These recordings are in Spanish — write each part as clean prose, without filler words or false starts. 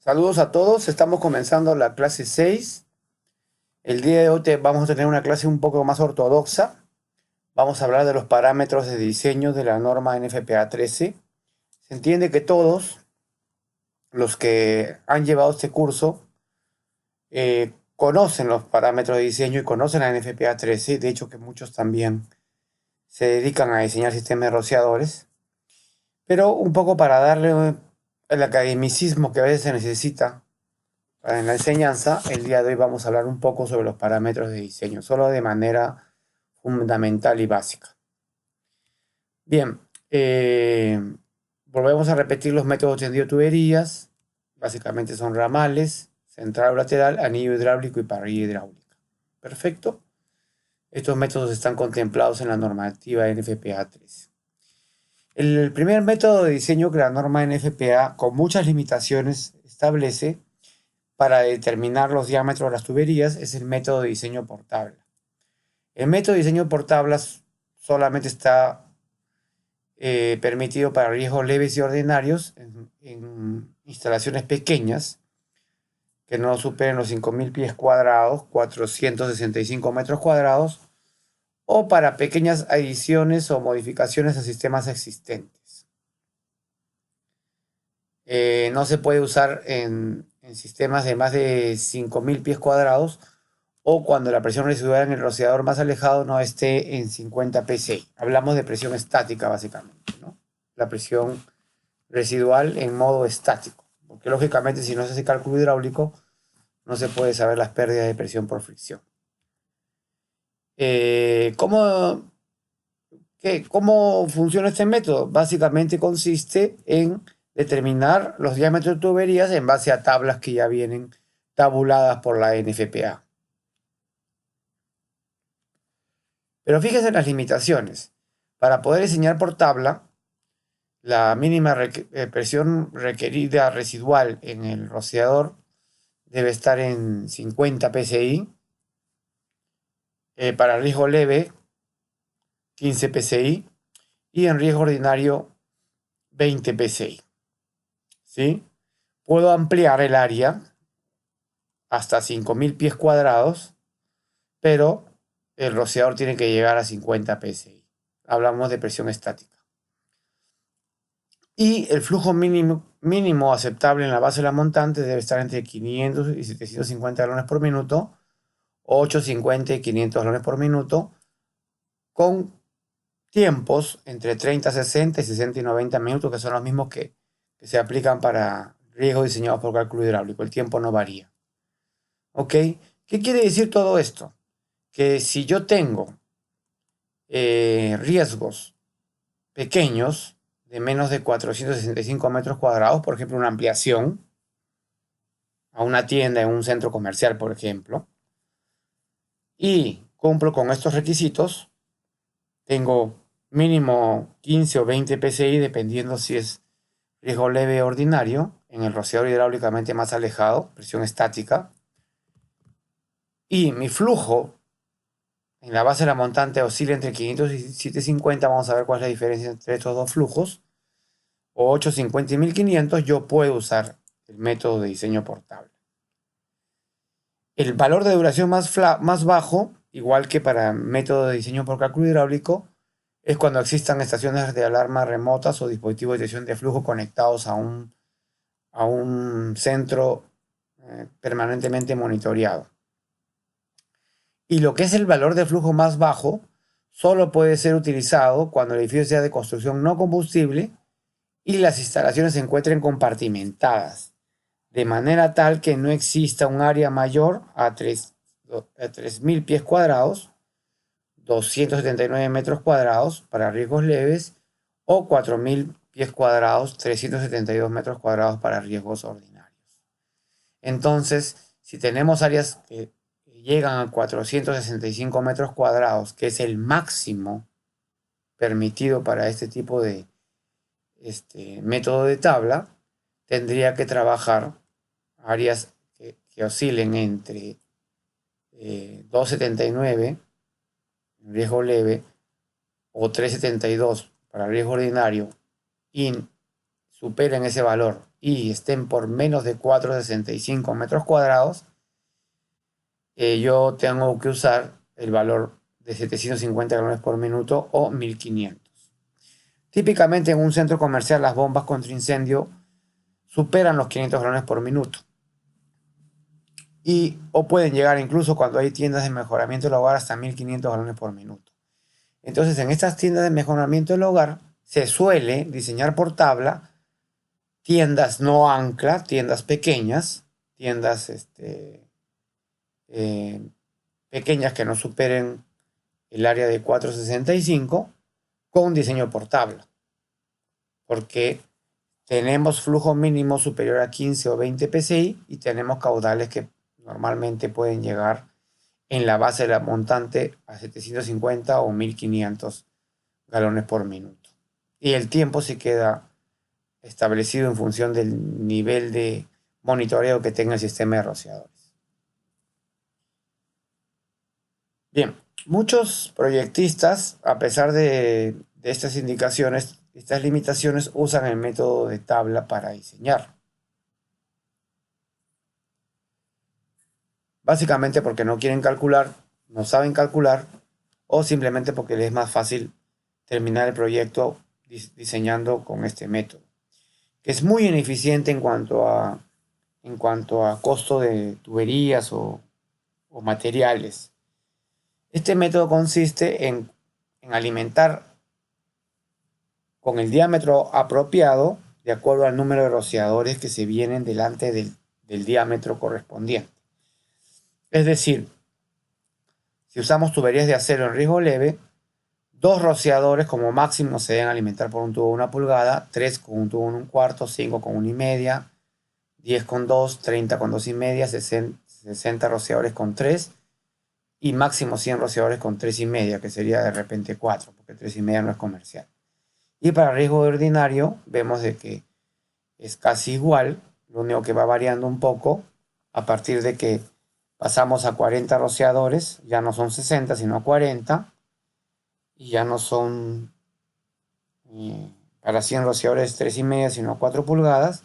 Saludos a todos, estamos comenzando la clase 6. El día de hoy vamos a tener una clase un poco más ortodoxa. Vamos a hablar de los parámetros de diseño de la norma NFPA 13. Se entiende que todos los que han llevado este curso conocen los parámetros de diseño y conocen la NFPA 13. De hecho, que muchos también se dedican a diseñar sistemas de rociadores. Pero un poco para darle el academicismo que a veces se necesita en la enseñanza, el día de hoy vamos a hablar un poco sobre los parámetros de diseño, solo de manera fundamental y básica. Bien, volvemos a repetir los métodos de tendido de tuberías. Básicamente son ramales, central o lateral, anillo hidráulico y parrilla hidráulica. Perfecto. Estos métodos están contemplados en la normativa NFPA 3. El primer método de diseño que la norma NFPA, con muchas limitaciones, establece para determinar los diámetros de las tuberías es el método de diseño por tabla. El método de diseño por tablas solamente está permitido para riesgos leves y ordinarios en instalaciones pequeñas que no superen los 5.000 pies cuadrados, 465 metros cuadrados, o para pequeñas adiciones o modificaciones a sistemas existentes. No se puede usar en sistemas de más de 5.000 pies cuadrados o cuando la presión residual en el rociador más alejado no esté en 50 psi. Hablamos de presión estática básicamente, ¿no? La presión residual en modo estático, porque lógicamente si no se hace cálculo hidráulico no se puede saber las pérdidas de presión por fricción. ¿Cómo funciona este método? Básicamente consiste en determinar los diámetros de tuberías en base a tablas que ya vienen tabuladas por la NFPA. Pero fíjense en las limitaciones. Para poder diseñar por tabla, la mínima presión requerida residual en el rociador debe estar en 50 psi. Para riesgo leve, 15 psi. Y en riesgo ordinario, 20 psi. ¿Sí? Puedo ampliar el área hasta 5.000 pies cuadrados, pero el rociador tiene que llegar a 50 psi. Hablamos de presión estática. Y el flujo mínimo aceptable en la base de la montante debe estar entre 500 y 750 galones por minuto, 850 y 500 galones por minuto, con tiempos entre 30, 60 y 60 y 90 minutos, que son los mismos que se aplican para riesgos diseñados por cálculo hidráulico. El tiempo no varía. ¿Ok? ¿Qué quiere decir todo esto? Que si yo tengo riesgos pequeños, de menos de 465 metros cuadrados, por ejemplo, una ampliación a una tienda en un centro comercial, por ejemplo, y cumplo con estos requisitos, tengo mínimo 15 o 20 psi, dependiendo si es riesgo leve o ordinario, en el rociador hidráulicamente más alejado, presión estática, y mi flujo en la base de la montante oscila entre 500 y 750, vamos a ver cuál es la diferencia entre estos dos flujos, o 850 y 1500, yo puedo usar el método de diseño por tabla. El valor de duración más bajo, igual que para método de diseño por cálculo hidráulico, es cuando existan estaciones de alarma remotas o dispositivos de detección de flujo conectados a un centro permanentemente monitoreado. Y lo que es el valor de flujo más bajo solo puede ser utilizado cuando el edificio sea de construcción no combustible y las instalaciones se encuentren compartimentadas, de manera tal que no exista un área mayor a 3.000 pies cuadrados, 279 metros cuadrados para riesgos leves, o 4.000 pies cuadrados, 372 metros cuadrados para riesgos ordinarios. Entonces, si tenemos áreas que llegan a 465 metros cuadrados, que es el máximo permitido para este tipo de método de tabla, tendría que trabajar áreas que oscilen entre 279 riesgo leve o 372 para riesgo ordinario y superen ese valor y estén por menos de 4,65 metros cuadrados, yo tengo que usar el valor de 750 galones por minuto o 1500. Típicamente en un centro comercial las bombas contra incendio superan los 500 galones por minuto o pueden llegar incluso cuando hay tiendas de mejoramiento del hogar hasta 1500 galones por minuto. Entonces en estas tiendas de mejoramiento del hogar se suele diseñar por tabla tiendas no ancla, tiendas pequeñas, tiendas pequeñas que no superen el área de 465 con diseño por tabla, porque tenemos flujo mínimo superior a 15 o 20 psi y tenemos caudales que normalmente pueden llegar en la base de la montante a 750 o 1500 galones por minuto. Y el tiempo se queda establecido en función del nivel de monitoreo que tenga el sistema de rociadores. Bien, muchos proyectistas, a pesar de estas indicaciones, estas limitaciones, usan el método de tabla para diseñar. Básicamente porque no quieren calcular, no saben calcular, o simplemente porque les es más fácil terminar el proyecto diseñando con este método, que es muy ineficiente en cuanto a costo de tuberías o materiales. Este método consiste en alimentar con el diámetro apropiado de acuerdo al número de rociadores que se vienen delante del diámetro correspondiente. Es decir, si usamos tuberías de acero en riesgo leve, 2 rociadores como máximo se deben alimentar por un tubo de 1 pulgada, 3 con un tubo de 1/4, 5 con 1,5, 10 con 2, 30 con 2,5, 60 rociadores con 3 y máximo 100 rociadores con 3,5, que sería de repente 4, porque 3,5 no es comercial. Y para riesgo ordinario vemos de que es casi igual, lo único que va variando un poco a partir de que pasamos a 40 rociadores, ya no son 60 sino 40, y ya no son para 100 rociadores 3,5 sino 4 pulgadas,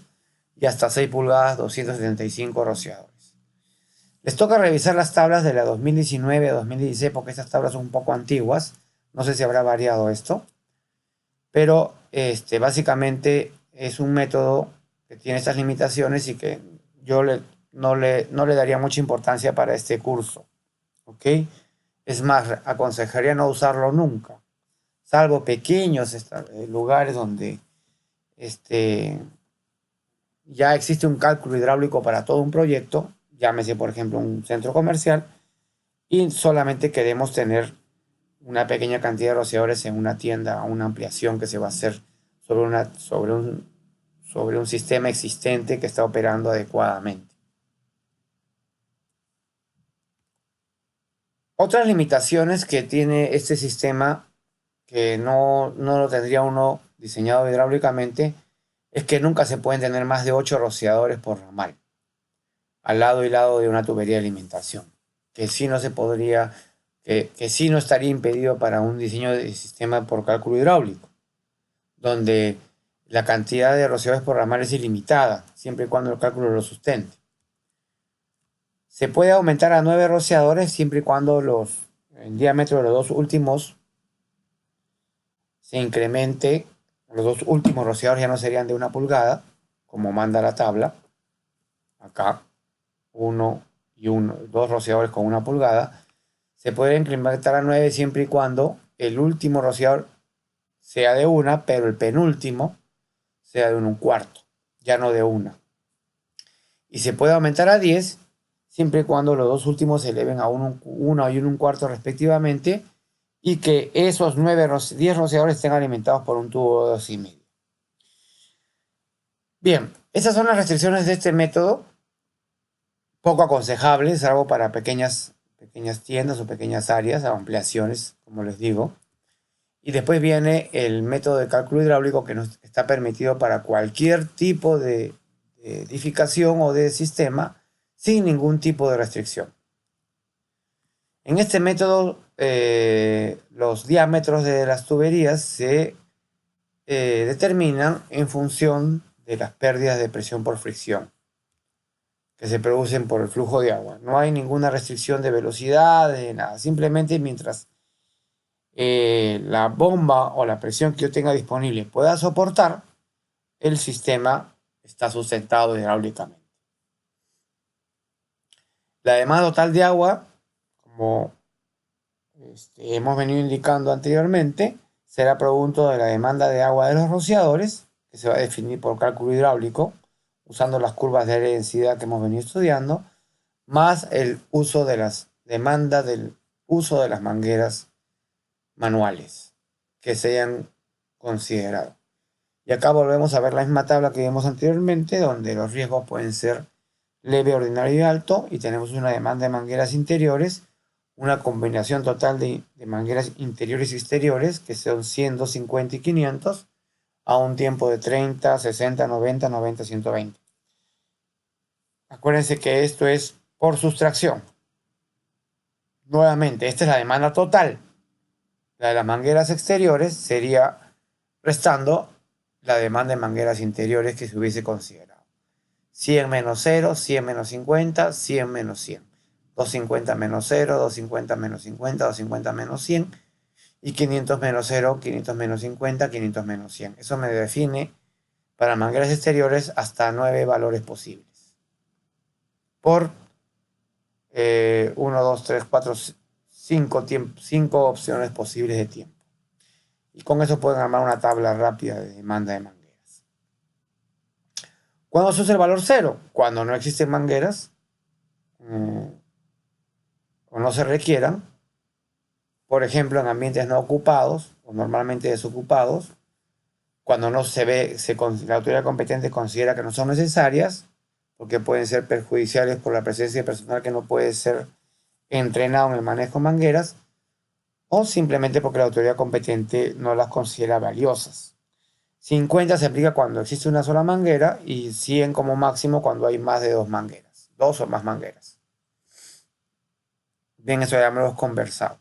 y hasta 6 pulgadas 275 rociadores. Les toca revisar las tablas de la 2019 a 2016 porque estas tablas son un poco antiguas, no sé si habrá variado esto, pero básicamente es un método que tiene estas limitaciones y que yo no le daría mucha importancia para este curso, ¿ok? Es más, aconsejaría no usarlo nunca, salvo pequeños lugares donde ya existe un cálculo hidráulico para todo un proyecto, llámese por ejemplo un centro comercial, y solamente queremos tener una pequeña cantidad de rociadores en una tienda, una ampliación que se va a hacer sobre un sistema existente que está operando adecuadamente. Otras limitaciones que tiene este sistema, que no lo tendría uno diseñado hidráulicamente, es que nunca se pueden tener más de 8 rociadores por ramal, al lado y lado de una tubería de alimentación, que sí no se podría, que sí no estaría impedido para un diseño de sistema por cálculo hidráulico, donde la cantidad de rociadores por ramal es ilimitada, siempre y cuando el cálculo lo sustente. Se puede aumentar a 9 rociadores siempre y cuando el diámetro de los dos últimos se incremente. Los dos últimos rociadores ya no serían de 1 pulgada, como manda la tabla. Acá, 1 y 1, 2 rociadores con 1 pulgada. Se puede incrementar a 9 siempre y cuando el último rociador sea de 1, pero el penúltimo sea de 1/4, ya no de 1. Y se puede aumentar a 10 siempre y cuando los dos últimos se eleven a 1 y 1/4 respectivamente, y que esos 10 rociadores estén alimentados por un tubo de 2,5. Bien, esas son las restricciones de este método, poco aconsejables, salvo para pequeñas tiendas o pequeñas áreas, ampliaciones, como les digo. Y después viene el método de cálculo hidráulico, que nos está permitido para cualquier tipo de edificación o de sistema sin ningún tipo de restricción. En este método, los diámetros de las tuberías se determinan en función de las pérdidas de presión por fricción que se producen por el flujo de agua. No hay ninguna restricción de velocidad, de nada. Simplemente mientras la bomba o la presión que yo tenga disponible pueda soportar, el sistema está sustentado hidráulicamente. La demanda total de agua, como hemos venido indicando anteriormente, será producto de la demanda de agua de los rociadores, que se va a definir por cálculo hidráulico, usando las curvas de área de densidad que hemos venido estudiando, más el uso de las demandas del uso de las mangueras manuales que se hayan considerado. Y acá volvemos a ver la misma tabla que vimos anteriormente, donde los riesgos pueden ser leve, ordinario y alto, y tenemos una demanda de mangueras interiores, una combinación total de mangueras interiores y exteriores, que son 100, 250 y 500, a un tiempo de 30, 60, 90, 90, 120. Acuérdense que esto es por sustracción. Nuevamente, esta es la demanda total. La de las mangueras exteriores sería restando la demanda de mangueras interiores que se hubiese considerado. 100 menos 0, 100 menos 50, 100 menos 100. 250 menos 0, 250 menos 50, 250 menos 100. Y 500 menos 0, 500 menos 50, 500 menos 100. Eso me define para mangueras exteriores hasta 9 valores posibles. Por 1, 2, 3, 4, 5 opciones posibles de tiempo. Y con eso pueden armar una tabla rápida de demanda de mangueras. ¿Cuándo se usa el valor 0? Cuando no existen mangueras o no se requieran. Por ejemplo, en ambientes no ocupados o normalmente desocupados, cuando no se ve, la autoridad competente considera que no son necesarias, porque pueden ser perjudiciales por la presencia de personal que no puede ser entrenado en el manejo de mangueras, o simplemente porque la autoridad competente no las considera valiosas. 50 se aplica cuando existe una sola manguera y 100 como máximo cuando hay más de 2 mangueras, 2 o más mangueras. Bien, eso ya me lo hemos conversado.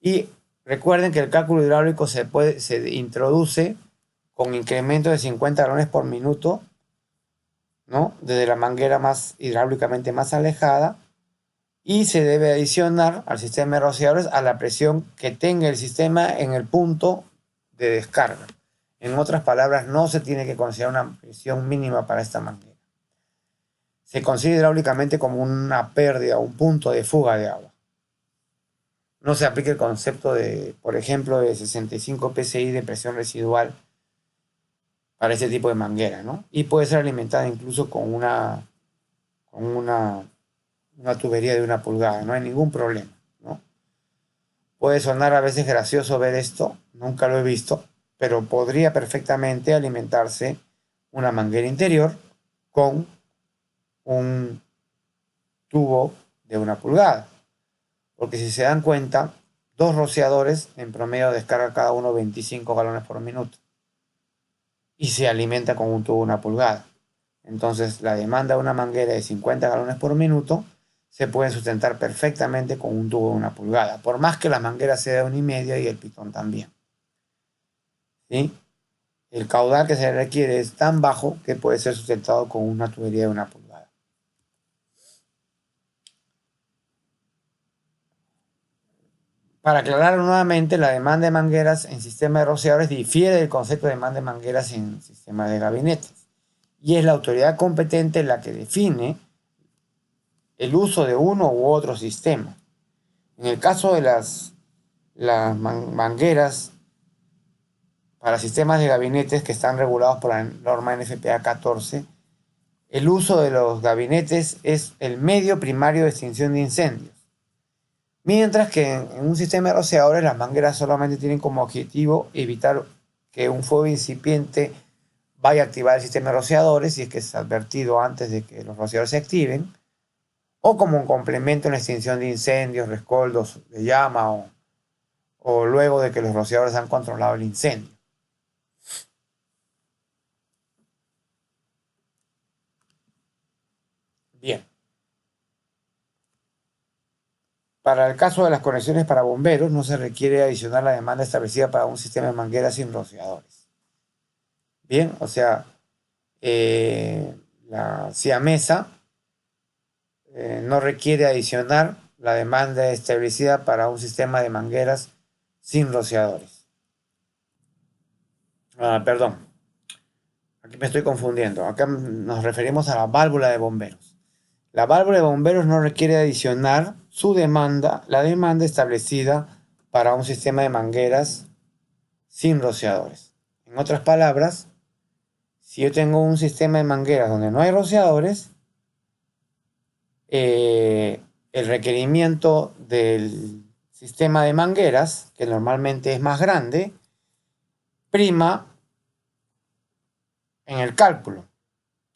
Y recuerden que el cálculo hidráulico se introduce con incremento de 50 galones por minuto, ¿no? Desde la manguera más hidráulicamente más alejada, y se debe adicionar al sistema de rociadores a la presión que tenga el sistema en el punto de descarga. En otras palabras, no se tiene que considerar una presión mínima para esta manguera. Se considera hidráulicamente como una pérdida, un punto de fuga de agua. No se aplica el concepto de, por ejemplo, de 65 psi de presión residual para este tipo de manguera, ¿no? Y puede ser alimentada incluso con una tubería de 1 pulgada, no hay ningún problema, ¿no? Puede sonar a veces gracioso ver esto, nunca lo he visto, pero podría perfectamente alimentarse una manguera interior con un tubo de 1 pulgada. Porque si se dan cuenta, 2 rociadores en promedio descarga cada uno 25 galones por minuto. Y se alimenta con un tubo de 1 pulgada. Entonces la demanda de una manguera de 50 galones por minuto se puede sustentar perfectamente con un tubo de 1 pulgada. Por más que la manguera sea de 1,5 y el pitón también. ¿Sí? El caudal que se requiere es tan bajo que puede ser sustentado con una tubería de 1 pulgada. Para aclarar nuevamente, la demanda de mangueras en sistemas de rociadores difiere del concepto de demanda de mangueras en sistemas de gabinetes. Y es la autoridad competente la que define el uso de uno u otro sistema. En el caso de las mangueras para sistemas de gabinetes que están regulados por la norma NFPA 14, el uso de los gabinetes es el medio primario de extinción de incendios. Mientras que en un sistema de rociadores las mangueras solamente tienen como objetivo evitar que un fuego incipiente vaya a activar el sistema de rociadores si es que es advertido antes de que los rociadores se activen, o como un complemento en la extinción de incendios, rescoldos de llama o luego de que los rociadores han controlado el incendio. Bien. Para el caso de las conexiones para bomberos, no se requiere adicionar la demanda establecida para un sistema de mangueras sin rociadores. Bien, o sea, la siamesa no requiere adicionar la demanda establecida para un sistema de mangueras sin rociadores. Perdón, aquí me estoy confundiendo. Acá nos referimos a la válvula de bomberos. La válvula de bomberos no requiere adicionar la demanda establecida para un sistema de mangueras sin rociadores. En otras palabras, si yo tengo un sistema de mangueras donde no hay rociadores, el requerimiento del sistema de mangueras, que normalmente es más grande, prima en el cálculo,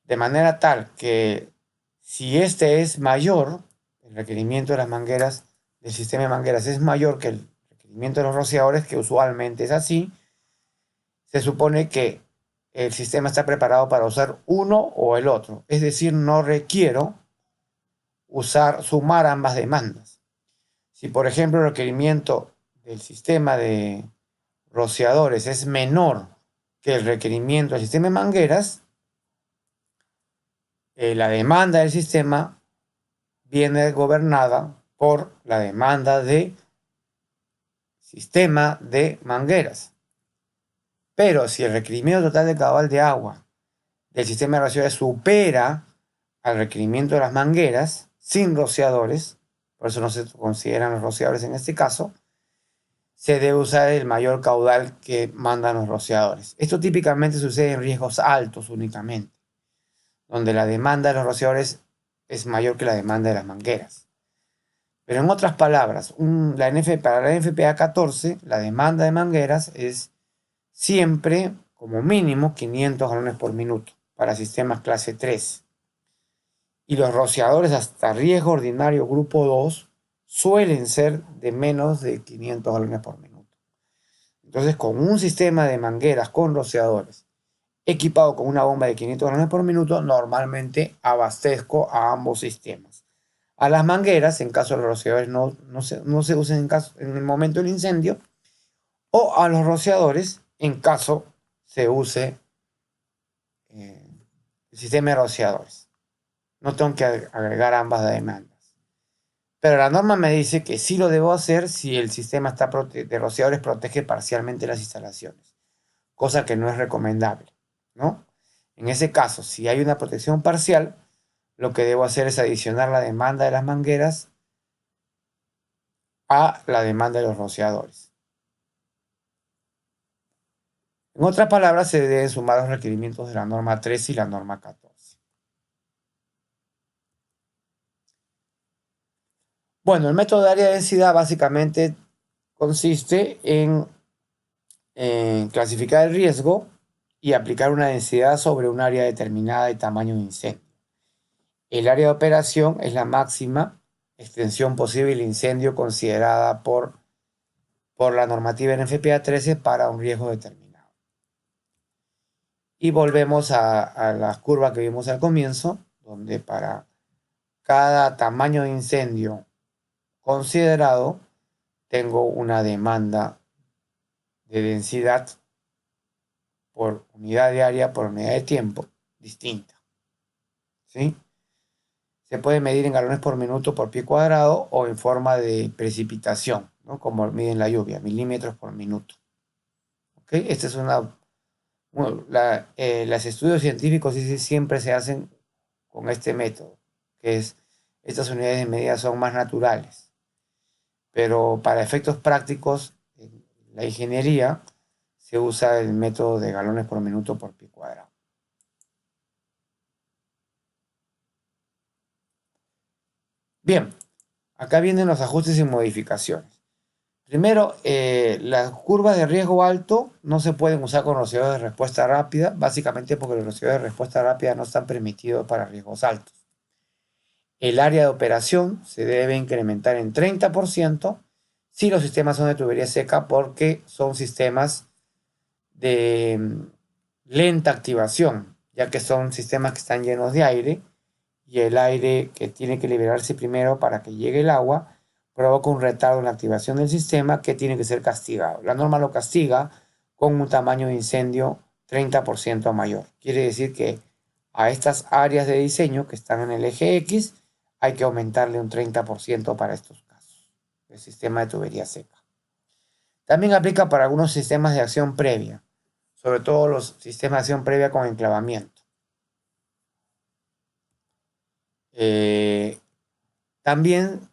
de manera tal que si este es mayor, el requerimiento de las mangueras, del sistema de mangueras es mayor que el requerimiento de los rociadores, que usualmente es así, se supone que el sistema está preparado para usar uno o el otro. Es decir, no requiero sumar ambas demandas. Si, por ejemplo, el requerimiento del sistema de rociadores es menor que el requerimiento del sistema de mangueras, la demanda del sistema viene gobernada por la demanda del sistema de mangueras. Pero si el requerimiento total de caudal de agua del sistema de rociadores supera al requerimiento de las mangueras sin rociadores, por eso no se consideran los rociadores en este caso, se debe usar el mayor caudal que mandan los rociadores. Esto típicamente sucede en riesgos altos únicamente, donde la demanda de los rociadores es mayor que la demanda de las mangueras. Pero en otras palabras, para la NFPA 14, la demanda de mangueras es siempre, como mínimo, 500 galones por minuto para sistemas clase 3. Y los rociadores hasta riesgo ordinario grupo 2 suelen ser de menos de 500 galones por minuto. Entonces, con un sistema de mangueras con rociadores equipado con una bomba de 500 galones por minuto, normalmente abastezco a ambos sistemas. A las mangueras, en caso de los rociadores no se usen en el momento del incendio, o a los rociadores en caso se use el sistema de rociadores. No tengo que agregar ambas demandas. Pero la norma me dice que sí lo debo hacer si el sistema de rociadores protege parcialmente las instalaciones, cosa que no es recomendable, ¿no? En ese caso, si hay una protección parcial, lo que debo hacer es adicionar la demanda de las mangueras a la demanda de los rociadores. En otras palabras, se deben sumar los requerimientos de la norma 13 y la norma 14. Bueno, el método de área de densidad básicamente consiste en clasificar el riesgo y aplicar una densidad sobre un área determinada de tamaño de incendio. El área de operación es la máxima extensión posible del incendio considerada por la normativa NFPA 13 para un riesgo determinado. Y volvemos a la curva que vimos al comienzo, donde para cada tamaño de incendio considerado tengo una demanda de densidad por unidad de área, por unidad de tiempo distinta. ¿Sí? Se puede medir en galones por minuto por pie cuadrado o en forma de precipitación, ¿no? Como miden la lluvia, milímetros por minuto. ¿Okay? Esta es los estudios científicos siempre se hacen con este método, que es, estas unidades de medida son más naturales. Pero para efectos prácticos, en la ingeniería, se usa el método de galones por minuto por pie cuadrado. Bien, acá vienen los ajustes y modificaciones. Primero, las curvas de riesgo alto no se pueden usar con rociadores de respuesta rápida, básicamente porque los rociadores de respuesta rápida no están permitidos para riesgos altos. El área de operación se debe incrementar en 30% si los sistemas son de tubería seca, porque son sistemas de lenta activación, ya que son sistemas que están llenos de aire y el aire que tiene que liberarse primero para que llegue el agua provoca un retardo en la activación del sistema que tiene que ser castigado. La norma lo castiga con un tamaño de incendio 30% mayor. Quiere decir que A estas áreas de diseño que están en el eje X hay que aumentarle un 30% para estos casos. El sistema de tubería seca. También aplica para algunos sistemas de acción previa, sobre todo los sistemas de acción previa con enclavamiento. También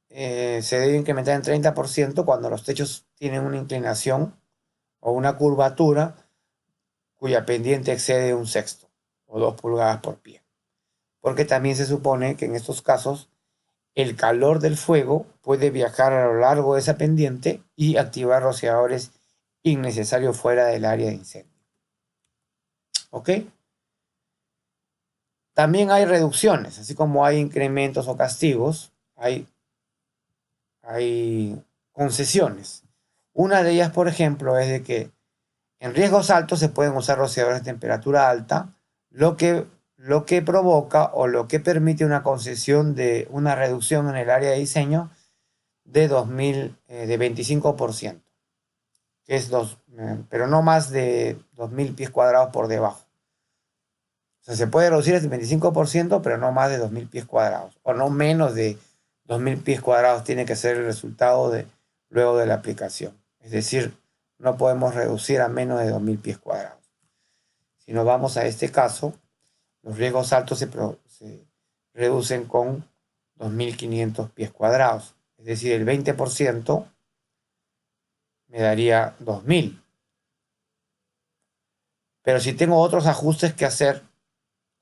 se debe incrementar en 30% cuando los techos tienen una inclinación o una curvatura cuya pendiente excede un sexto o 2 pulgadas por pie. Porque también se supone que en estos casos el calor del fuego puede viajar a lo largo de esa pendiente y activar rociadores innecesarios fuera del área de incendio. ¿Ok? También hay reducciones, así como hay incrementos o castigos, hay concesiones. Una de ellas, por ejemplo, es de que en riesgos altos se pueden usar rociadores de temperatura alta, lo que provoca o lo que permite una concesión de una reducción en el área de diseño de 25%, que es pero no más de 2.000 pies cuadrados por debajo. O sea, se puede reducir el 25%, pero no más de 2.000 pies cuadrados, o no menos de 2.000 pies cuadrados tiene que ser el resultado luego de la aplicación. Es decir, no podemos reducir a menos de 2.000 pies cuadrados. Si nos vamos a este caso, los riesgos altos se reducen con 2.500 pies cuadrados. Es decir, el 20% me daría 2.000. Pero si tengo otros ajustes que hacer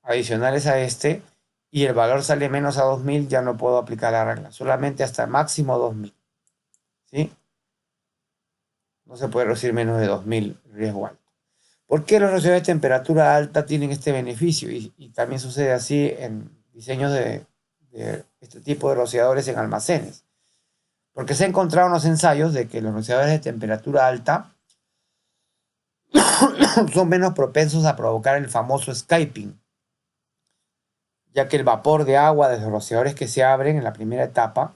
adicionales a este y el valor sale menos a 2.000, ya no puedo aplicar la regla. Solamente hasta máximo 2.000. ¿Sí? No se puede reducir menos de 2.000 riesgo alto. ¿Por qué los rociadores de temperatura alta tienen este beneficio? Y también sucede así en diseños de este tipo de rociadores en almacenes. Porque se han encontrado unos ensayos de que los rociadores de temperatura alta son menos propensos a provocar el famoso escaping, ya que el vapor de agua de los rociadores que se abren en la primera etapa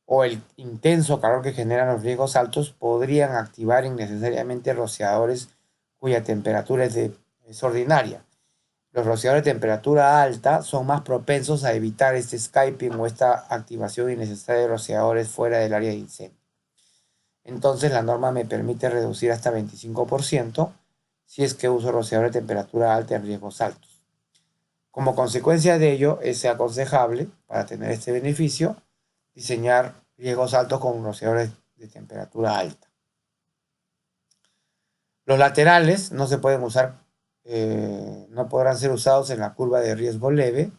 o el intenso calor que generan los riesgos altos podrían activar innecesariamente rociadores cuya temperatura es ordinaria. Los rociadores de temperatura alta son más propensos a evitar este escaping o esta activación innecesaria de rociadores fuera del área de incendio. Entonces la norma me permite reducir hasta 25% si es que uso rociadores de temperatura alta en riesgos altos. Como consecuencia de ello, es aconsejable, para tener este beneficio, diseñar riesgos altos con rociadores de temperatura alta. Los laterales no se pueden usar, no podrán ser usados en la curva de riesgo leve.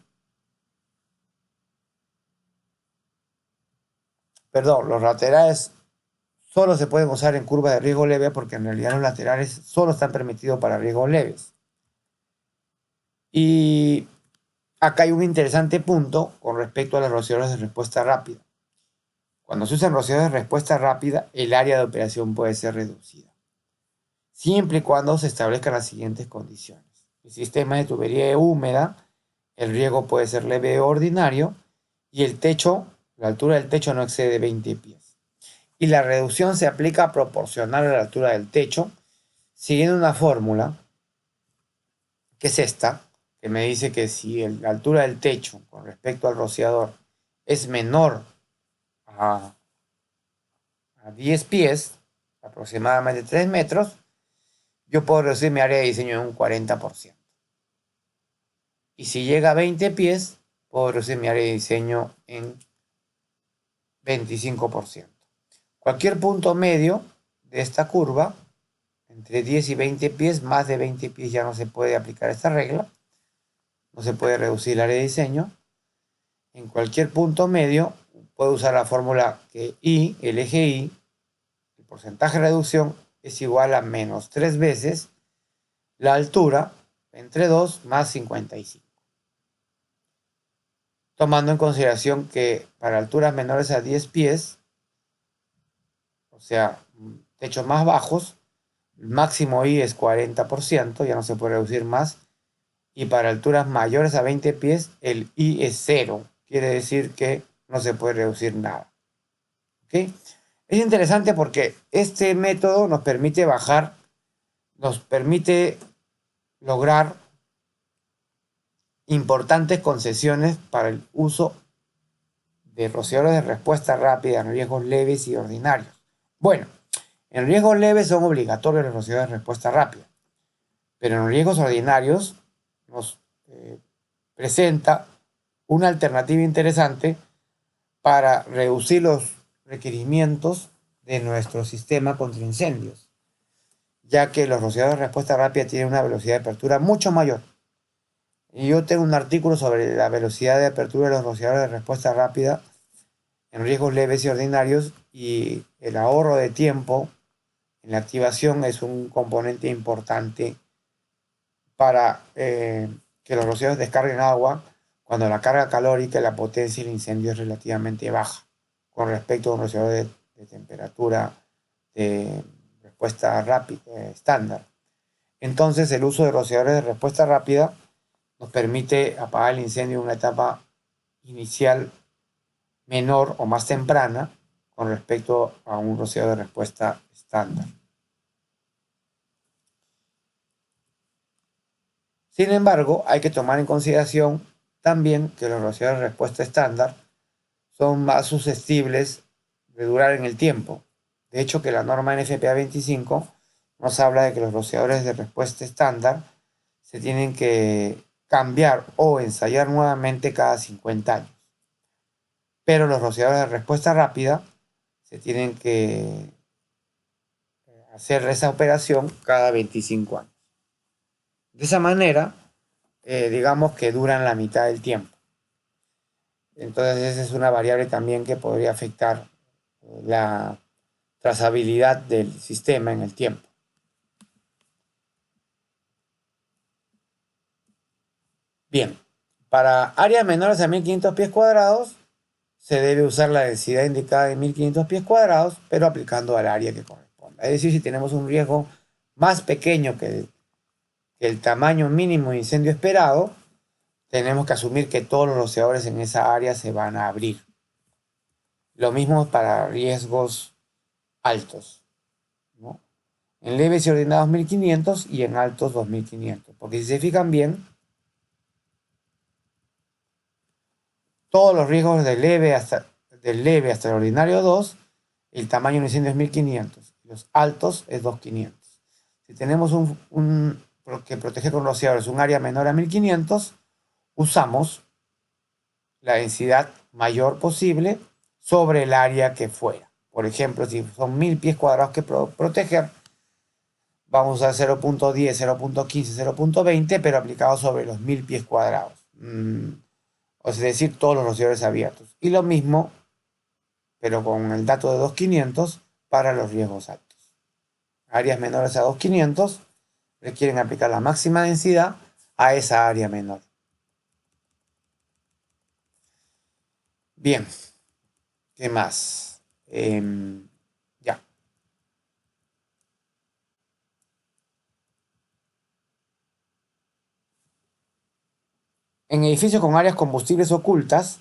Perdón, los laterales solo se pueden usar en curva de riesgo leve porque en realidad los laterales solo están permitidos para riesgos leves. Y acá hay un interesante punto con respecto a los rociadores de respuesta rápida. Cuando se usan rociadores de respuesta rápida, el área de operación puede ser reducida, siempre y cuando se establezcan las siguientes condiciones. El sistema de tubería húmeda, el riego puede ser leve o ordinario, y el techo, la altura del techo no excede 20 pies. Y la reducción se aplica proporcional a la altura del techo, siguiendo una fórmula, que es esta, que me dice que si la altura del techo con respecto al rociador es menor a 10 pies, aproximadamente 3 metros, yo puedo reducir mi área de diseño en un 40%. Y si llega a 20 pies, puedo reducir mi área de diseño en 25%. Cualquier punto medio de esta curva, entre 10 y 20 pies, más de 20 pies ya no se puede aplicar esta regla, no se puede reducir el área de diseño. En cualquier punto medio, puedo usar la fórmula que I, el eje I, el porcentaje de reducción, es igual a menos 3 veces la altura entre 2 más 55. Tomando en consideración que para alturas menores a 10 pies, o sea, techos más bajos, el máximo I es 40%, ya no se puede reducir más. Y para alturas mayores a 20 pies, el I es 0. Quiere decir que no se puede reducir nada. ¿Okay? Es interesante porque este método nos permite lograr importantes concesiones para el uso de rociadores de respuesta rápida en riesgos leves y ordinarios. Bueno, en riesgos leves son obligatorios los rociadores de respuesta rápida, pero en riesgos ordinarios nos presenta una alternativa interesante para reducir los requerimientos de nuestro sistema contra incendios, ya que los rociadores de respuesta rápida tienen una velocidad de apertura mucho mayor. Y yo tengo un artículo sobre la velocidad de apertura de los rociadores de respuesta rápida en riesgos leves y ordinarios, y el ahorro de tiempo en la activación es un componente importante para que los rociadores descarguen agua cuando la carga calórica y la potencia del incendio es relativamente baja con respecto a un rociador de temperatura de respuesta rápida estándar. Entonces el uso de rociadores de respuesta rápida nos permite apagar el incendio en una etapa inicial menor o más temprana con respecto a un rociador de respuesta estándar. Sin embargo, hay que tomar en consideración también que los rociadores de respuesta estándar son más susceptibles de durar en el tiempo. De hecho, que la norma NFPA 25 nos habla de que los rociadores de respuesta estándar se tienen que cambiar o ensayar nuevamente cada 50 años. Pero los rociadores de respuesta rápida se tienen que hacer esa operación cada 25 años. De esa manera, digamos que duran la mitad del tiempo. Entonces esa es una variable también que podría afectar la trazabilidad del sistema en el tiempo. Bien, para áreas menores a 1500 pies cuadrados se debe usar la densidad indicada de 1500 pies cuadrados, pero aplicando al área que corresponda. Es decir, si tenemos un riesgo más pequeño que el tamaño mínimo de incendio esperado, tenemos que asumir que todos los rociadores en esa área se van a abrir. Lo mismo para riesgos altos, ¿no? En leves y ordenados 1500 y en altos 2500. Porque si se fijan bien, todos los riesgos del leve hasta el ordinario 2, el tamaño de un incendio es 1500. Los altos es 2500. Si tenemos que proteger con rociadores un área menor a 1500, usamos la densidad mayor posible sobre el área que fuera. Por ejemplo, si son 1000 pies cuadrados que proteger, vamos a usar 0.10, 0.15, 0.20, pero aplicados sobre los 1000 pies cuadrados. Es decir, todos los rociadores abiertos. Y lo mismo, pero con el dato de 2500 para los riesgos altos. Áreas menores a 2500 requieren aplicar la máxima densidad a esa área menor. Bien, ¿qué más? Ya. En edificios con áreas combustibles ocultas,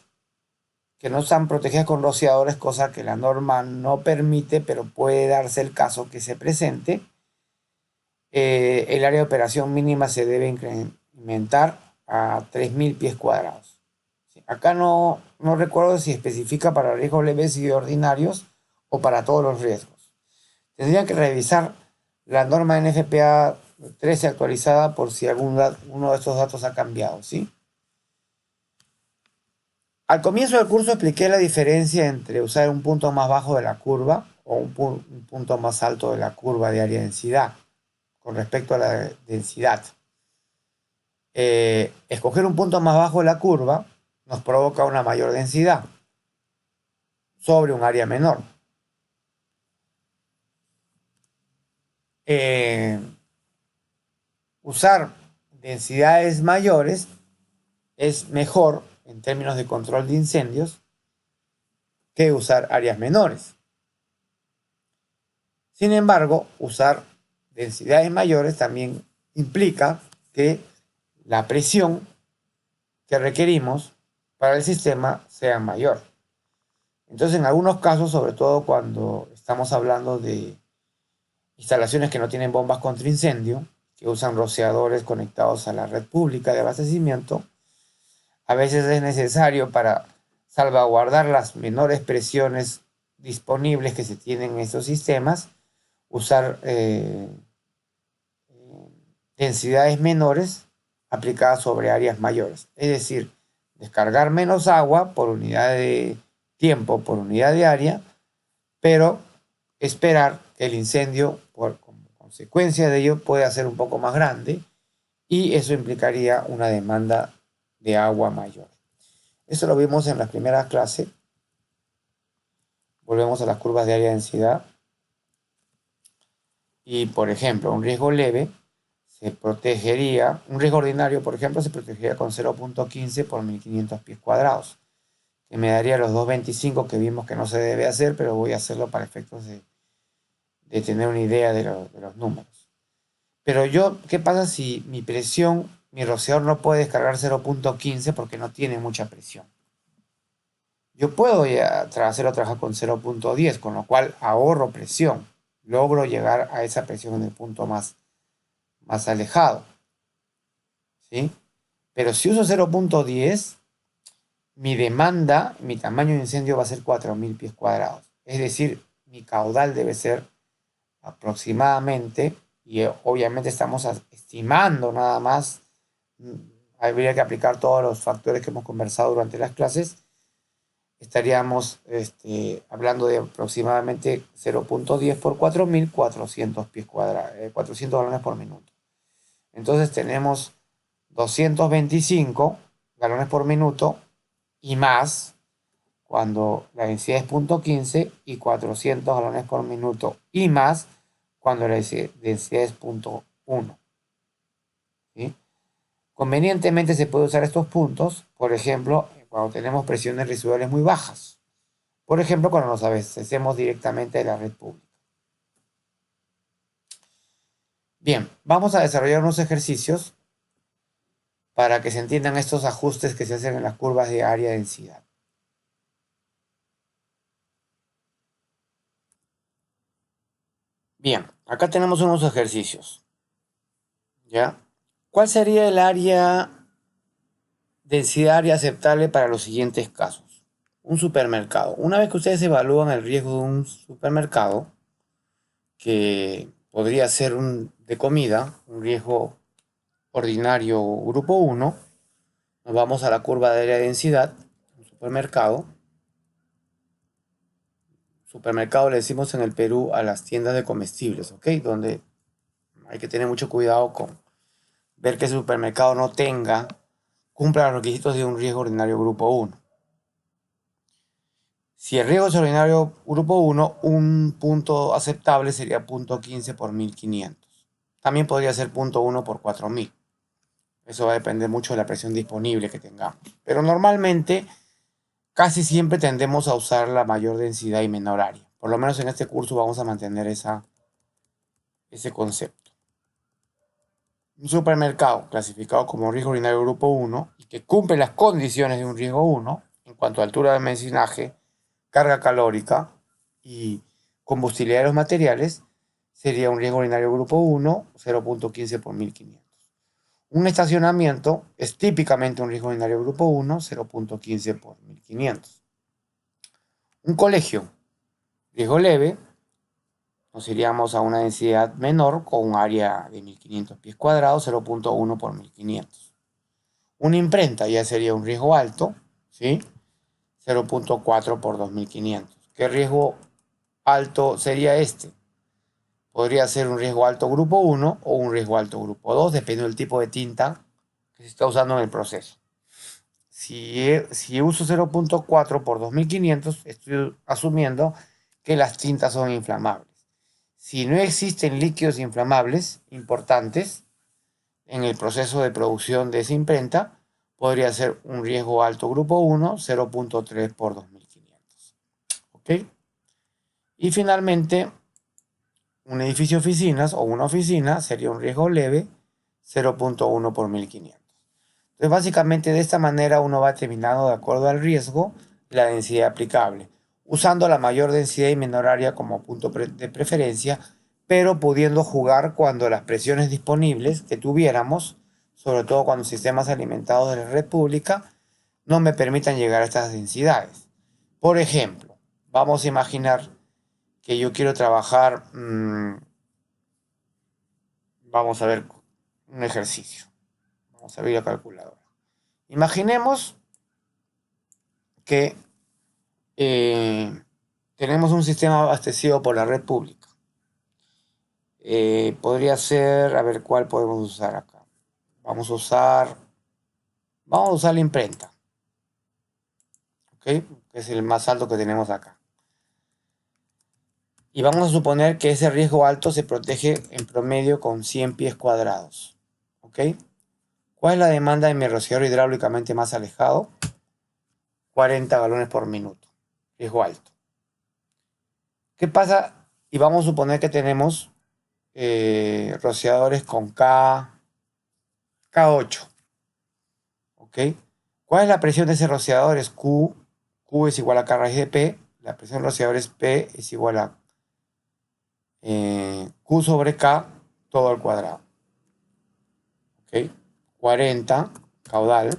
que no están protegidas con rociadores, cosa que la norma no permite, pero puede darse el caso que se presente, el área de operación mínima se debe incrementar a 3000 pies cuadrados. Acá no recuerdo si especifica para riesgos leves y ordinarios o para todos los riesgos. Tendrían que revisar la norma NFPA 13 actualizada por si uno de estos datos ha cambiado, ¿sí? Al comienzo del curso expliqué la diferencia entre usar un punto más bajo de la curva o un punto más alto de la curva de área densidad con respecto a la densidad. Escoger un punto más bajo de la curva nos provoca una mayor densidad sobre un área menor. Usar densidades mayores es mejor en términos de control de incendios que usar áreas menores. Sin embargo, usar densidades mayores también implica que la presión que requerimos para el sistema sea mayor. Entonces, en algunos casos, sobre todo cuando estamos hablando de instalaciones que no tienen bombas contra incendio, que usan rociadores conectados a la red pública de abastecimiento, A veces es necesario para salvaguardar las menores presiones disponibles que se tienen en estos sistemas, usar densidades menores aplicadas sobre áreas mayores. Es decir, descargar menos agua por unidad de tiempo, por unidad de área, pero esperar que el incendio, como consecuencia de ello, pueda ser un poco más grande y eso implicaría una demanda de agua mayor. Eso lo vimos en las primeras clases. Volvemos a las curvas de área-densidad. Y, por ejemplo, un riesgo leve se protegería, un riesgo ordinario, por ejemplo, se protegería con 0.15 por 1500 pies cuadrados, que me daría los 2.25 que vimos que no se debe hacer, pero voy a hacerlo para efectos de tener una idea de los números. Pero yo, ¿qué pasa si mi presión, mi rociador no puede descargar 0.15 porque no tiene mucha presión? Yo puedo ya hacerlo trabajar con 0.10, con lo cual ahorro presión. Logro llegar a esa presión en el punto más alejado, ¿sí? Pero si uso 0.10, mi demanda, mi tamaño de incendio va a ser 4.000 pies cuadrados. Es decir, mi caudal debe ser aproximadamente, y obviamente estamos estimando nada más, habría que aplicar todos los factores que hemos conversado durante las clases, estaríamos hablando de aproximadamente 0.10 por 4.000, 400 pies cuadrados, 400 galones por minuto. Entonces tenemos 225 galones por minuto y más cuando la densidad es 0.15 y 400 galones por minuto y más cuando la densidad es 0.1. ¿Sí? Convenientemente se puede usar estos puntos, por ejemplo, cuando tenemos presiones residuales muy bajas. Por ejemplo, cuando nos abastecemos directamente de la red pública. Bien, vamos a desarrollar unos ejercicios para que se entiendan estos ajustes que se hacen en las curvas de área-densidad. Bien, acá tenemos unos ejercicios. ¿Ya? ¿Cuál sería el área densidad área aceptable para los siguientes casos? Un supermercado. Una vez que ustedes evalúan el riesgo de un supermercado, que podría ser de comida, un riesgo ordinario grupo 1, nos vamos a la curva de área de densidad, un supermercado. Supermercado le decimos en el Perú a las tiendas de comestibles, ¿ok? Donde hay que tener mucho cuidado con ver que el supermercado no cumpla los requisitos de un riesgo ordinario grupo 1. Si el riesgo es ordinario grupo 1, un punto aceptable sería 0.15 por 1500. También podría ser 0.1 por 4000. Eso va a depender mucho de la presión disponible que tengamos. Pero normalmente, casi siempre tendemos a usar la mayor densidad y menor área. Por lo menos en este curso vamos a mantener ese concepto. Un supermercado clasificado como riesgo ordinario grupo 1 y que cumple las condiciones de un riesgo 1 en cuanto a altura de almacenaje, carga calórica y combustibilidad de los materiales, sería un riesgo ordinario grupo 1, 0.15 por 1500. Un estacionamiento es típicamente un riesgo ordinario grupo 1, 0.15 por 1500. Un colegio, riesgo leve, nos iríamos a una densidad menor con un área de 1500 pies cuadrados, 0.1 por 1500. Una imprenta ya sería un riesgo alto, ¿sí? 0.4 por 2500. ¿Qué riesgo alto sería este? Podría ser un riesgo alto grupo 1 o un riesgo alto grupo 2, dependiendo del tipo de tinta que se está usando en el proceso. Si uso 0.4 por 2500, estoy asumiendo que las tintas son inflamables. Si no existen líquidos inflamables importantes en el proceso de producción de esa imprenta, podría ser un riesgo alto grupo 1, 0.3 por 2500. ¿Ok? Y finalmente, un edificio de oficinas o una oficina sería un riesgo leve, 0.1 por 1500. Entonces, básicamente de esta manera uno va determinando de acuerdo al riesgo la densidad aplicable, usando la mayor densidad y menor área como punto de preferencia, pero pudiendo jugar cuando las presiones disponibles que tuviéramos, sobre todo cuando sistemas alimentados de la red pública, no me permitan llegar a estas densidades. Por ejemplo, vamos a imaginar que yo quiero trabajar, vamos a ver un ejercicio. Vamos a abrir la calculadora. Imaginemos que tenemos un sistema abastecido por la red pública. Podría ser, a ver cuál podemos usar acá. Vamos a usar la imprenta, ¿ok? Que es el más alto que tenemos acá. Y vamos a suponer que ese riesgo alto se protege en promedio con 100 pies cuadrados, ¿ok? ¿Cuál es la demanda de mi rociador hidráulicamente más alejado? 40 galones por minuto, riesgo alto. ¿Qué pasa? Y vamos a suponer que tenemos rociadores con K8, ¿ok? ¿Cuál es la presión de ese rociador? Es Q es igual a K raíz de P. La presión del rociador es P es igual a Q sobre K todo al cuadrado. ¿Ok? 40 caudal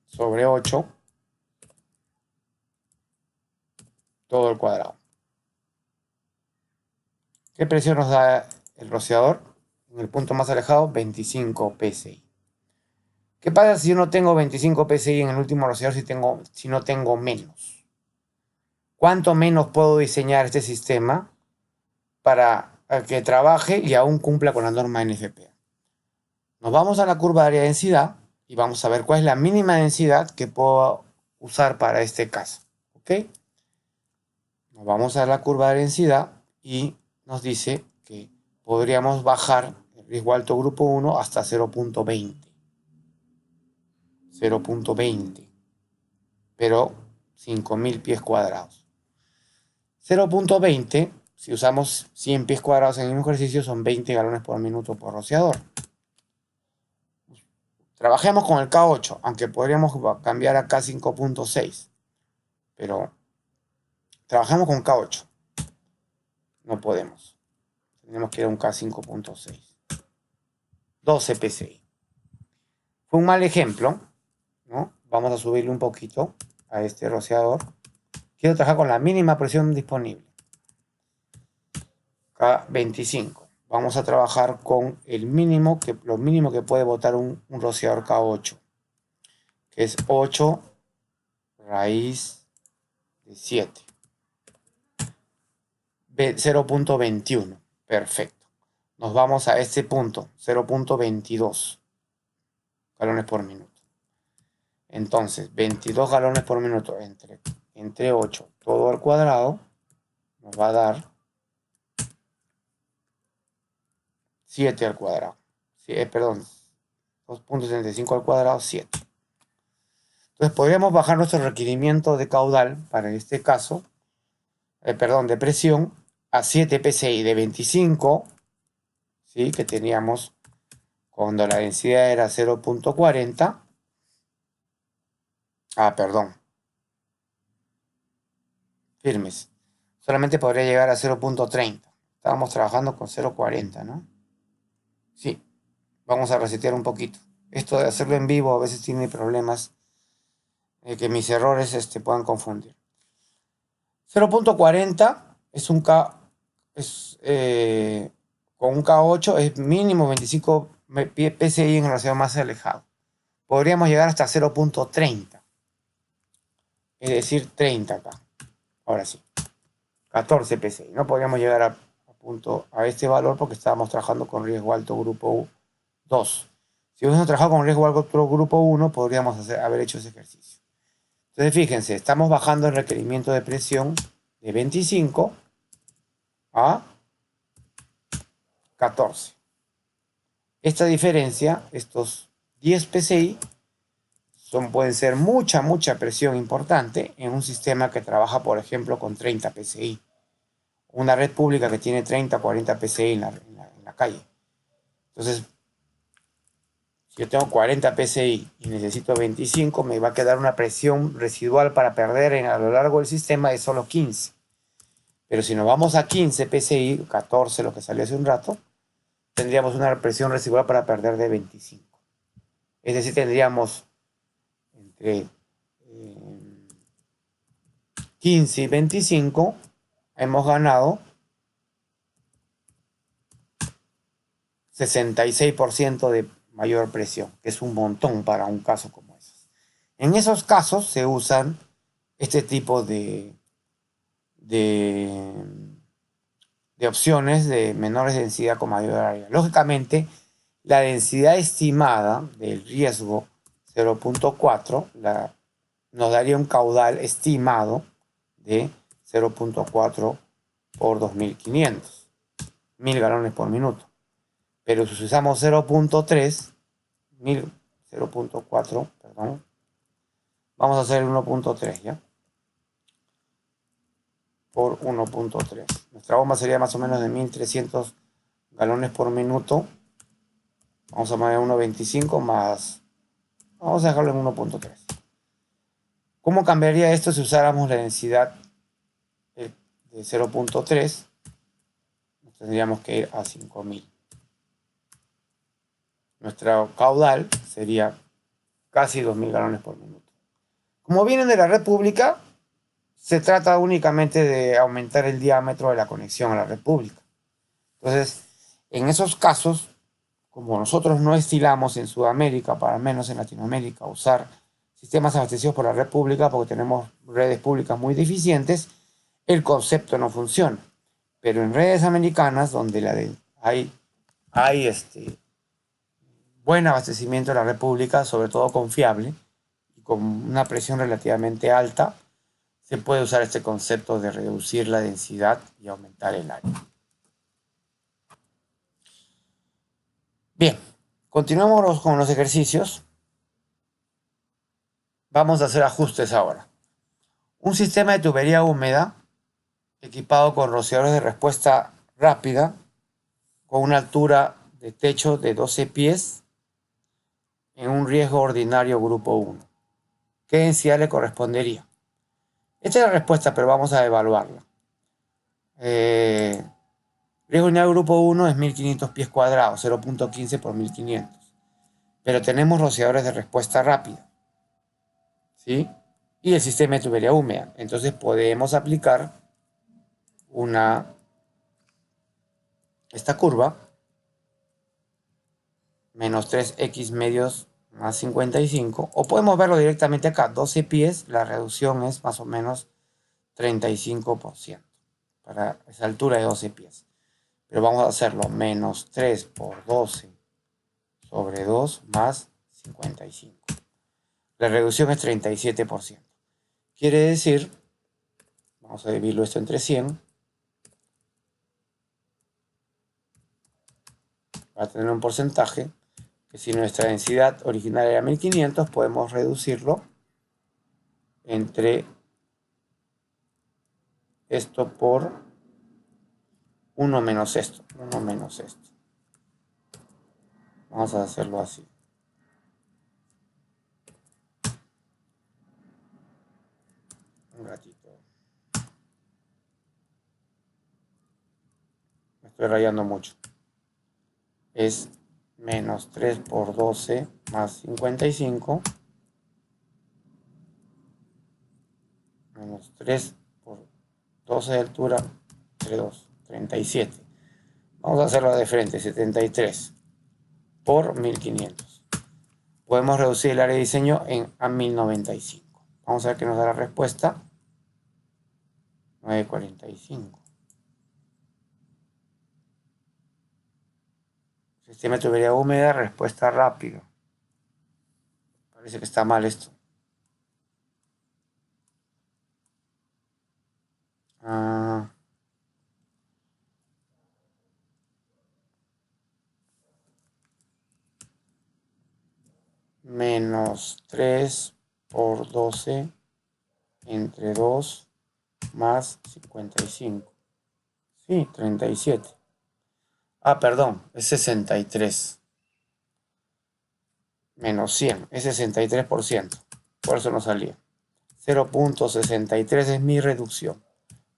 sobre 8 todo al cuadrado. ¿Qué presión nos da el rociador? En el punto más alejado, 25 psi. ¿Qué pasa si yo no tengo 25 psi en el último rociador si no tengo menos? ¿Cuánto menos puedo diseñar este sistema para que trabaje y aún cumpla con la norma NFPA? Nos vamos a la curva de área de densidad y vamos a ver cuál es la mínima densidad que puedo usar para este caso. ¿Ok? Nos vamos a la curva de densidad y nos dice que podríamos bajar el riesgo alto grupo 1 hasta 0.20. 0.20. Pero 5.000 pies cuadrados. 0.20, si usamos 100 pies cuadrados en el mismo ejercicio, son 20 galones por minuto por rociador. Trabajemos con el K8, aunque podríamos cambiar a K5.6. Pero trabajamos con K8. No podemos. Tenemos que ir a un K5.6. 12 psi. Fue un mal ejemplo, ¿no? Vamos a subirle un poquito a este rociador. Quiero trabajar con la mínima presión disponible. K25. Vamos a trabajar con lo mínimo que puede botar un rociador K8, que es 8 raíz de 7. 0.21. Perfecto. Nos vamos a este punto, 0.22 galones por minuto. Entonces, 22 galones por minuto entre 8 todo al cuadrado nos va a dar 7 al cuadrado. Perdón, 2.75 al cuadrado, 7. Entonces, podríamos bajar nuestro requerimiento de caudal para este caso, de presión, a 7 psi de 25, ¿sí? Que teníamos cuando la densidad era 0.40. Firmes. Solamente podría llegar a 0.30. Estábamos trabajando con 0.40, ¿no? Sí. Vamos a resetear un poquito. Esto de hacerlo en vivo a veces tiene problemas que mis errores puedan confundir. 0.40 es un K, con un K8 es mínimo 25 psi en el rociador más alejado. Podríamos llegar hasta 0.30. Es decir, 30 acá. Ahora sí. 14 psi. No podríamos llegar a este valor porque estábamos trabajando con riesgo alto grupo 2. Si hubiésemos trabajado con riesgo alto grupo 1, podríamos haber hecho ese ejercicio. Entonces, fíjense, estamos bajando el requerimiento de presión de 25 a 14. Esta diferencia, estos 10 psi, pueden ser mucha presión importante en un sistema que trabaja, por ejemplo, con 30 psi. Una red pública que tiene 30 o 40 psi en la calle. Entonces, si yo tengo 40 psi y necesito 25, me va a quedar una presión residual para perder a lo largo del sistema de solo 15. Pero si nos vamos a 15 psi, 14, lo que salió hace un rato, tendríamos una presión residual para perder de 25. Es decir, tendríamos entre 15 y 25, hemos ganado 66% de mayor presión, que es un montón para un caso como ese. En esos casos se usan este tipo de opciones de menores densidad con mayor área. Lógicamente, la densidad estimada del riesgo 0.4 nos daría un caudal estimado de 0.4 por 2500, 1000 galones por minuto. Pero si usamos 0.3, 0.4, perdón, vamos a hacer 1.3, ¿ya? Por 1.3. Nuestra bomba sería más o menos de 1300 galones por minuto. Vamos a poner 1.25 más... Vamos a dejarlo en 1.3. ¿Cómo cambiaría esto si usáramos la densidad de 0.3? Tendríamos que ir a 5000. Nuestro caudal sería casi 2000 galones por minuto. Como vienen de la red pública, se trata únicamente de aumentar el diámetro de la conexión a la red pública. Entonces, en esos casos, como nosotros no estilamos en Sudamérica, para menos en Latinoamérica, usar sistemas abastecidos por la red pública porque tenemos redes públicas muy deficientes, el concepto no funciona. Pero en redes americanas, donde hay buen abastecimiento de la red pública, sobre todo confiable, y con una presión relativamente alta, se puede usar este concepto de reducir la densidad y aumentar el área. Bien, continuamos con los ejercicios. Vamos a hacer ajustes ahora. Un sistema de tubería húmeda equipado con rociadores de respuesta rápida con una altura de techo de 12 pies en un riesgo ordinario grupo 1. ¿Qué densidad le correspondería? Esta es la respuesta, pero vamos a evaluarla. Riesgo ordinario grupo 1 es 1500 pies cuadrados, 0.15 por 1500. Pero tenemos rociadores de respuesta rápida, ¿sí? Y el sistema de tubería húmeda. Entonces podemos aplicar esta curva, menos 3x medios más 55, o podemos verlo directamente acá, 12 pies, la reducción es más o menos 35%, para esa altura de 12 pies. Pero vamos a hacerlo menos 3 por 12 sobre 2 más 55. La reducción es 37%. Quiere decir, vamos a dividirlo esto entre 100, para tener un porcentaje, que si nuestra densidad original era 1500, podemos reducirlo entre esto por 1 menos esto, 1 menos esto. Vamos a hacerlo así. Un ratito. Me estoy rayando mucho. Es menos 3 por 12 más 55. Menos 3 por 12 de altura entre 2, 37. Vamos a hacerlo de frente, 73 por 1500. Podemos reducir el área de diseño a 1095. Vamos a ver qué nos da la respuesta. 945. Sistema de tubería húmeda, respuesta rápida. Parece que está mal esto. Menos 3 por 12 entre 2 más 55. Sí, 37. Perdón, es 63. Menos 100, es 63%. Por eso no salía. 0.63 es mi reducción.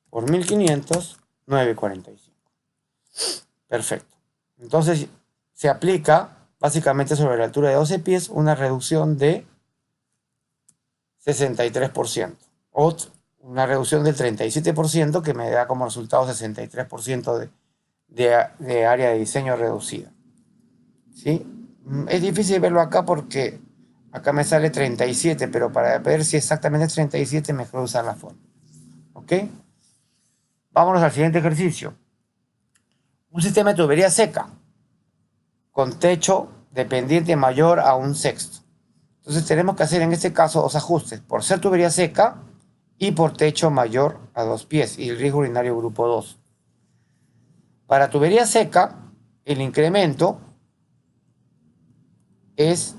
Por 1500, 9.45. Perfecto. Entonces, se aplica básicamente sobre la altura de 12 pies una reducción de 63%. O una reducción del 37% que me da como resultado 63% de área de diseño reducida. ¿Sí? Es difícil verlo acá porque acá me sale 37, pero para ver si exactamente es 37 mejor usar la fórmula. ¿Ok? Vámonos al siguiente ejercicio. Un sistema de tubería seca con techo de pendiente mayor a 1/6. Entonces tenemos que hacer en este caso dos ajustes, por ser tubería seca y por techo mayor a 2 pies y el riesgo urinario grupo 2. Para tubería seca, el incremento es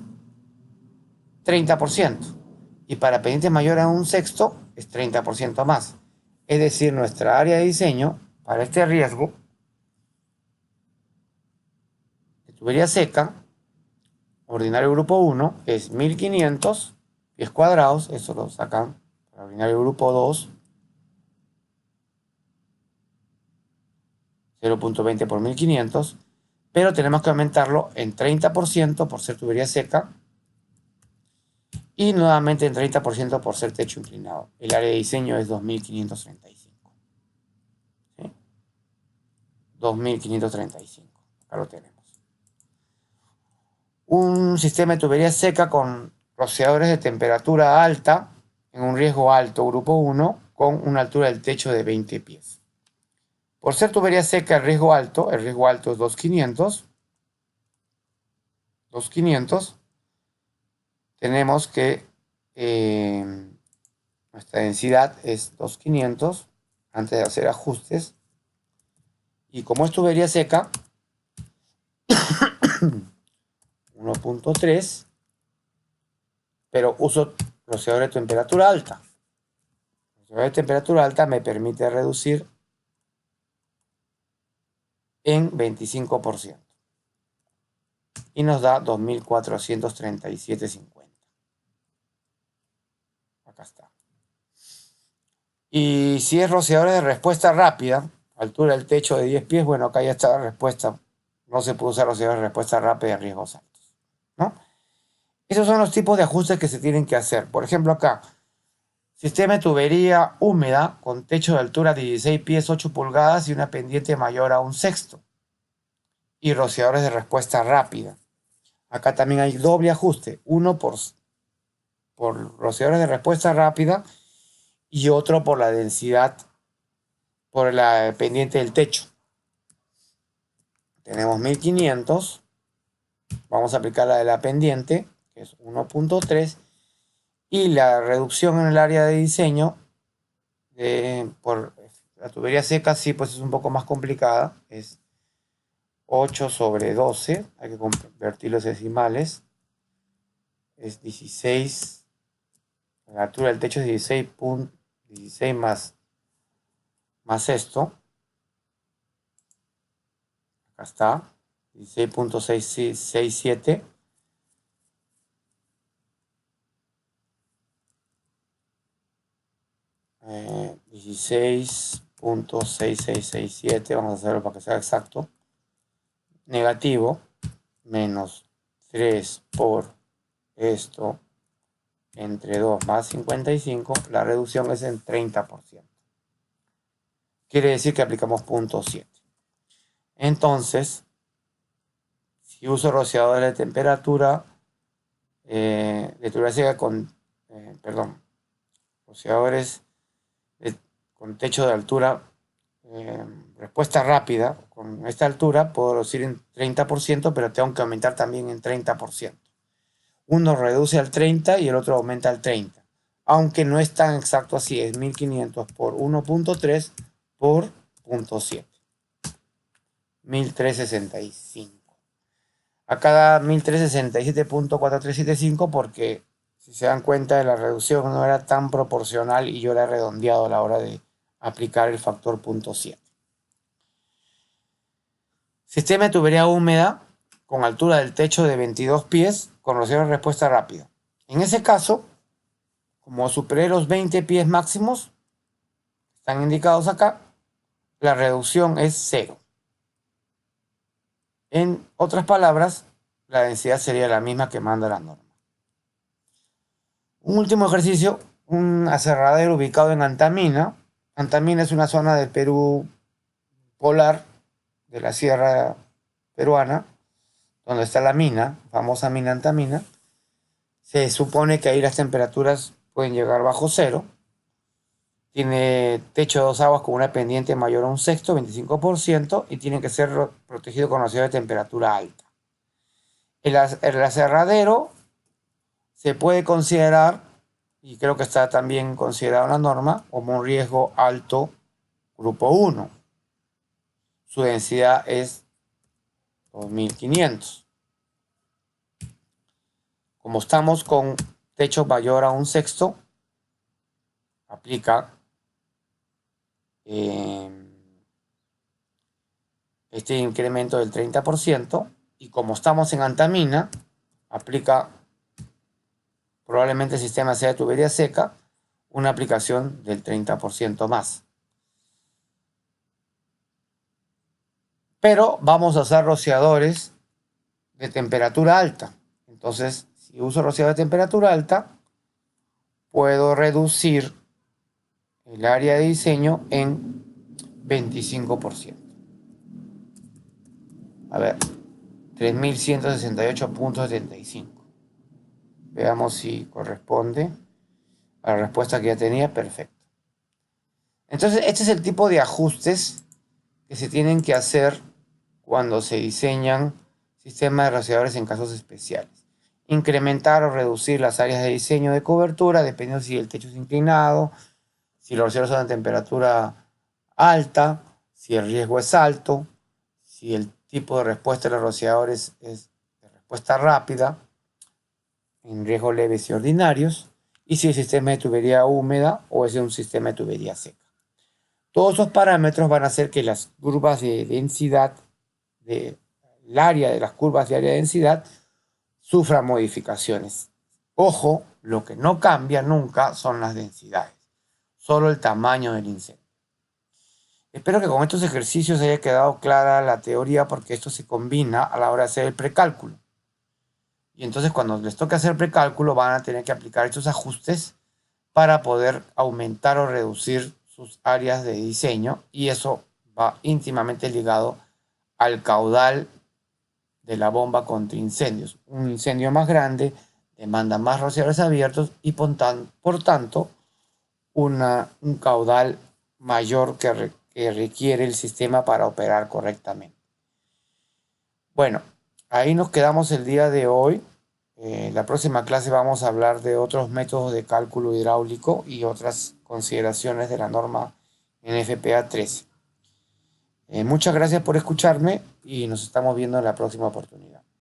30% y para pendiente mayor a 1/6 es 30% más. Es decir, nuestra área de diseño para este riesgo de tubería seca, ordinario grupo 1, es 1500 pies cuadrados, eso lo sacan para ordinario grupo 2, 0.20 por 1500, pero tenemos que aumentarlo en 30% por ser tubería seca y nuevamente en 30% por ser techo inclinado. El área de diseño es 2535. ¿Sí? 2535. Acá lo tenemos. Un sistema de tubería seca con rociadores de temperatura alta en un riesgo alto, grupo 1, con una altura del techo de 20 pies. Por ser tubería seca, el riesgo alto es 2500. 2500. Tenemos que nuestra densidad es 2500 antes de hacer ajustes. Y como es tubería seca, 1.3, pero uso rociador de temperatura alta. El rociador de temperatura alta me permite reducir en 25% y nos da 2437.50. Acá está. Y si es rociador de respuesta rápida, altura del techo de 10 pies, bueno, acá ya está la respuesta. No se puede usar rociador de respuesta rápida en riesgos altos, ¿no? Esos son los tipos de ajustes que se tienen que hacer. Por ejemplo, acá, sistema de tubería húmeda con techo de altura de 16 pies, 8 pulgadas y una pendiente mayor a 1/6. Y rociadores de respuesta rápida. Acá también hay doble ajuste. Uno por rociadores de respuesta rápida y otro por la densidad, por la pendiente del techo. Tenemos 1500. Vamos a aplicar la de la pendiente, que es 1.3. Y la reducción en el área de diseño por la tubería seca, sí, pues es un poco más complicada. Es 8/12. Hay que convertir los decimales. Es 16. La altura del techo es 16 más esto. Acá está. 16.667. Eh, 16.6667. Vamos a hacerlo para que sea exacto. Negativo. Menos 3 por esto entre 2 más 55. La reducción es en 30%. Quiere decir que aplicamos 0.7. Entonces, si uso rociadores de temperatura, de temperatura seca con, rociadores con techo de altura, respuesta rápida, con esta altura puedo reducir en 30%, pero tengo que aumentar también en 30%. Uno reduce al 30 y el otro aumenta al 30. Aunque no es tan exacto así, es 1500 por 1.3 por 0.7. 1365. Acá da 1367.4375 porque, si se dan cuenta, la reducción no era tan proporcional y yo la he redondeado a la hora de aplicar el factor 0.7. Sistema de tubería húmeda con altura del techo de 22 pies con rociador de respuesta rápida. En ese caso, como superé los 20 pies máximos, están indicados acá, la reducción es 0. En otras palabras, la densidad sería la misma que manda la norma. Un último ejercicio, un aserradero ubicado en Antamina. Antamina es una zona del Perú polar, de la sierra peruana, donde está la mina, famosa mina Antamina. Se supone que ahí las temperaturas pueden llegar bajo cero. Tiene techo de dos aguas con una pendiente mayor a un sexto, 25%, y tiene que ser protegido con rociador de temperatura alta. El aserradero se puede considerar, y creo que está también considerado en la norma, como un riesgo alto grupo 1. Su densidad es 2500. Como estamos con techo mayor a un sexto, aplica este incremento del 30%, y como estamos en Antamina, aplica probablemente el sistema sea de tubería seca, una aplicación del 30% más. Pero vamos a usar rociadores de temperatura alta. Entonces, si uso rociador de temperatura alta, puedo reducir el área de diseño en 25%. A ver, 3168.75. Veamos si corresponde a la respuesta que ya tenía. Perfecto. Entonces, este es el tipo de ajustes que se tienen que hacer cuando se diseñan sistemas de rociadores en casos especiales. Incrementar o reducir las áreas de diseño de cobertura, dependiendo si el techo es inclinado, si los rociadores son de temperatura alta, si el riesgo es alto, si el tipo de respuesta de los rociadores es de respuesta rápida, en riesgos leves y ordinarios, y si el sistema de tubería húmeda o es de un sistema de tubería seca. Todos esos parámetros van a hacer que las curvas de densidad, el área de las curvas de área de densidad, sufran modificaciones. Ojo, lo que no cambia nunca son las densidades, solo el tamaño del incendio. Espero que con estos ejercicios haya quedado clara la teoría, porque esto se combina a la hora de hacer el precálculo. Y entonces cuando les toque hacer precálculo van a tener que aplicar estos ajustes para poder aumentar o reducir sus áreas de diseño, y eso va íntimamente ligado al caudal de la bomba contra incendios. Un incendio más grande demanda más rociadores abiertos y por tanto un caudal mayor que requiere el sistema para operar correctamente. Bueno, ahí nos quedamos el día de hoy. La próxima clase vamos a hablar de otros métodos de cálculo hidráulico y otras consideraciones de la norma NFPA 13. Muchas gracias por escucharme y nos estamos viendo en la próxima oportunidad.